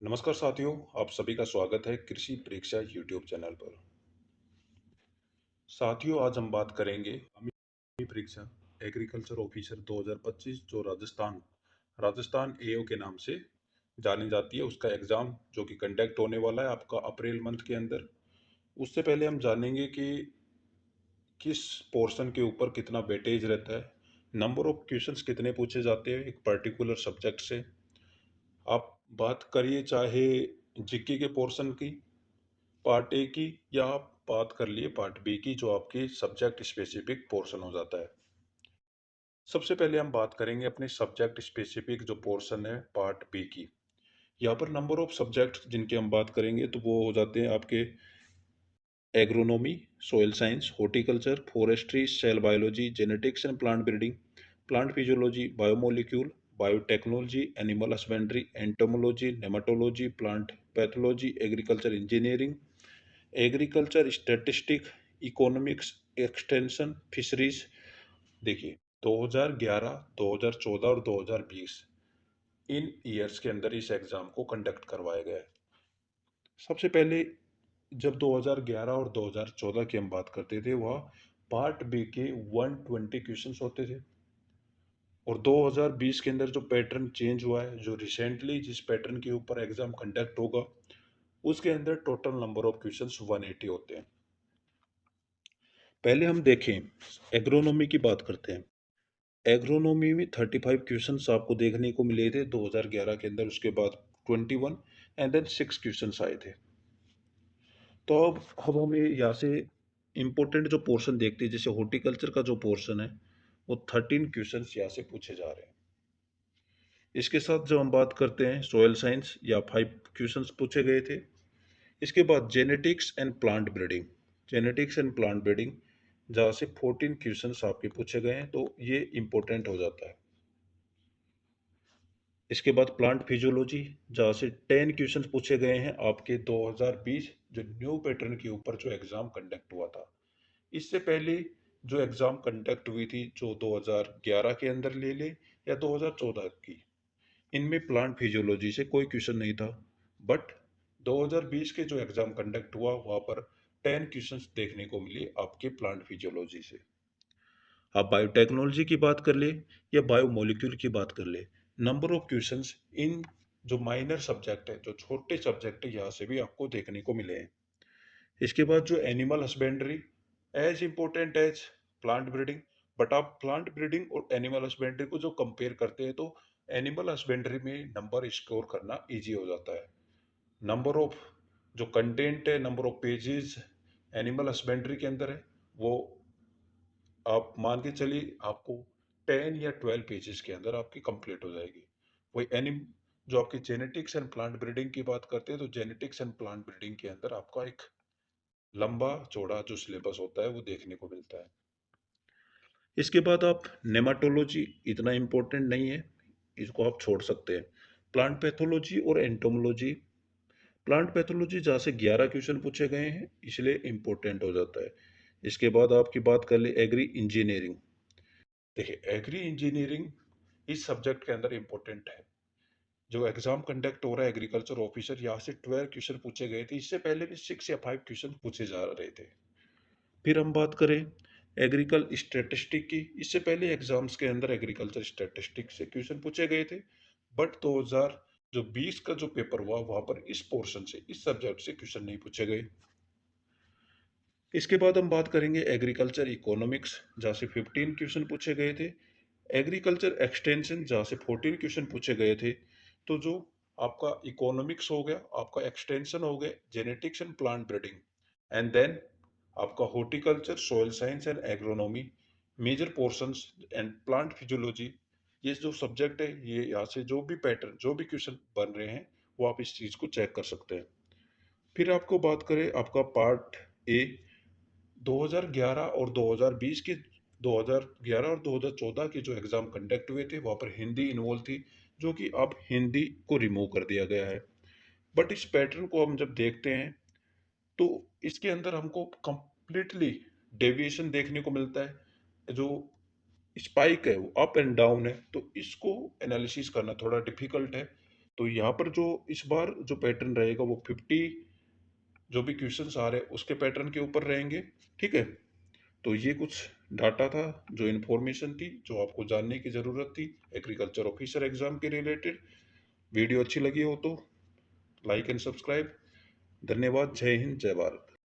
नमस्कार साथियों, आप सभी का स्वागत है कृषि परीक्षा यूट्यूब चैनल पर। साथियों, आज हम बात करेंगे आगामी परीक्षा एग्रीकल्चर ऑफिसर 2025 जो राजस्थान एओ के नाम से जानी जाती है, उसका एग्जाम जो कि कंडक्ट होने वाला है आपका अप्रैल मंथ के अंदर। उससे पहले हम जानेंगे कि किस पोर्शन के ऊपर कितना वेटेज रहता है, नंबर ऑफ क्वेश्चंस कितने पूछे जाते हैं एक पर्टिकुलर सब्जेक्ट से। आप बात करिए चाहे जीके के पोर्शन की, पार्ट ए की, या आप बात कर लिए पार्ट बी की जो आपकी सब्जेक्ट स्पेसिफिक पोर्शन हो जाता है। सबसे पहले हम बात करेंगे अपने सब्जेक्ट स्पेसिफिक जो पोर्शन है पार्ट बी की। यहाँ पर नंबर ऑफ सब्जेक्ट जिनकी हम बात करेंगे तो वो हो जाते हैं आपके agronomy, soil science, horticulture, forestry, cell biology, genetics and plant breeding, plant physiology, biomolecule, biotechnology, animal husbandry, entomology, nematology, plant pathology, agriculture engineering, agriculture statistic, economics, extension, fisheries. देखिए, 2011, 2014 और 2020 इन ईयर्स के अंदर इस एग्ज़ाम को कंडक्ट करवाया गया है। सबसे पहले जब 2011 और 2014 की हम बात करते थे, वह पार्ट बी के 120 क्वेश्चंस होते थे। और 2020 के अंदर जो पैटर्न चेंज हुआ है, जो रिसेंटली जिस पैटर्न के ऊपर एग्ज़ाम कंडक्ट होगा, उसके अंदर टोटल नंबर ऑफ क्वेश्चंस 180 होते हैं। पहले हम देखें, एग्रोनॉमी की बात करते हैं। एग्रोनॉमी में 35 क्वेश्चंस आपको देखने को मिले थे 2011 के अंदर, उसके बाद 21 एंड देन 6 क्वेश्चंस आए थे। तो अब हमें यहाँ से इम्पोर्टेंट जो पोर्शन देखते हैं, जैसे हॉर्टिकल्चर का जो पोर्शन है वो 13 क्वेश्चंस यहाँ से पूछे जा रहे हैं। इसके साथ जब हम बात करते हैं सोयल साइंस, या 5 क्वेश्चंस पूछे गए थे। इसके बाद genetics and plant breeding, genetics and plant breeding जहाँ से 14 क्वेश्चंस आपके पूछे गए हैं, तो ये इंपॉर्टेंट हो जाता है। इसके बाद प्लांट फिजियोलॉजी जहाँ से 10 क्वेश्चंस पूछे गए हैं आपके 2020 जो न्यू पैटर्न के ऊपर जो एग्ज़ाम कंडक्ट हुआ था। इससे पहले जो एग्ज़ाम कंडक्ट हुई थी जो 2011 के अंदर ले ले या 2014 की, इनमें प्लांट फिजियोलॉजी से कोई क्वेश्चन नहीं था। बट 2020 के जो एग्ज़ाम कंडक्ट हुआ वहाँ पर 10 क्वेश्चंस देखने को मिले आपके प्लांट फिजियोलॉजी से। आप बायोटेक्नोलॉजी की बात कर ले या बायोमोलिक्यूल की बात कर ले, नंबर ऑफ क्वेश्चंस इन जो माइनर सब्जेक्ट है, जो छोटे सब्जेक्ट है, यहाँ से भी आपको देखने को मिले हैं। इसके बाद जो animal husbandry, as important as plant breeding. But आप प्लांट ब्रीडिंग और एनिमल हस्बेंड्री को जो कंपेयर करते हैं तो एनिमल हस्बेंड्री में नंबर स्कोर करना इजी हो जाता है। नंबर ऑफ जो कंटेंट है, number of pages animal husbandry के अंदर है, वो आप मान के चलिए आपको 10 या 12 पेजेस के अंदर आपकी कंप्लीट हो जाएगी। वही एनिम जो आपकी जेनेटिक्स एंड प्लांट ब्रीडिंग की बात करते हैं तो जेनेटिक्स एंड प्लांट ब्रीडिंग के अंदर आपका एक लंबा चौड़ा जो सिलेबस होता है वो देखने को मिलता है। इसके बाद आप नेमाटोलॉजी इतना इम्पोर्टेंट नहीं है, इसको आप छोड़ सकते हैं। प्लांट पैथोलॉजी और एंटोमोलॉजी, प्लांट पैथोलॉजी जहाँ से 11 क्वेश्चन पूछे गए हैं इसलिए इम्पोर्टेंट हो जाता है। इसके बाद आपकी बात कर ले एग्री इंजीनियरिंग। देखिए, एग्री इंजीनियरिंग इस सब्जेक्ट के अंदर इम्पोर्टेंट है। जो एग्जाम कंडक्ट हो रहा है एग्रीकल्चर ऑफिसर, यहाँ से 12 क्वेश्चन पूछे गए थे, इससे पहले भी 6 या 5 क्वेश्चन पूछे जा रहे थे। फिर हम बात करें एग्रीकल स्टैटिस्टिक की, इससे पहले एग्जाम्स के अंदर एग्रीकल्चर स्टैटिस्टिक से क्वेश्चन पूछे गए थे। बट 2000 जो 20 का जो पेपर हुआ वहां पर इस पोर्शन से, इस सब्जेक्ट से क्वेश्चन नहीं पूछे गए। इसके बाद हम बात करेंगे एग्रीकल्चर इकोनॉमिक्स जहाँ से 15 क्वेश्चन पूछे गए थे। एग्रीकल्चर एक्सटेंशन जहाँ से 14 क्वेश्चन पूछे गए थे। तो जो आपका इकोनॉमिक्स हो गया, आपका एक्सटेंशन हो गए, genetics and plant breeding, and then आपका horticulture, soil science and agronomy, major portions and plant physiology, ये जो सब्जेक्ट है, ये यहाँ से जो भी पैटर्न, जो भी क्वेश्चन बन रहे हैं वो आप इस चीज़ को चेक कर सकते हैं। फिर आपको बात करें आपका पार्ट ए, 2011 और 2020 के, 2011 और 2014 के जो एग्ज़ाम कंडक्ट हुए थे वहाँ पर हिंदी इन्वॉल्व थी, जो कि अब हिंदी को रिमूव कर दिया गया है। बट इस पैटर्न को हम जब देखते हैं तो इसके अंदर हमको कंप्लीटली डेविएशन देखने को मिलता है। जो स्पाइक है वो अप एंड डाउन है, तो इसको एनालिसिस करना थोड़ा डिफिकल्ट है। तो यहाँ पर जो इस बार जो पैटर्न रहेगा वो 50 जो भी क्वेश्चंस आ रहे हैं उसके पैटर्न के ऊपर रहेंगे। ठीक है, तो ये कुछ डाटा था, जो इन्फॉर्मेशन थी, जो आपको जानने की ज़रूरत थी एग्रीकल्चर ऑफिसर एग्जाम के रिलेटेड। वीडियो अच्छी लगी हो तो लाइक एंड सब्सक्राइब। धन्यवाद। जय हिंद, जय भारत।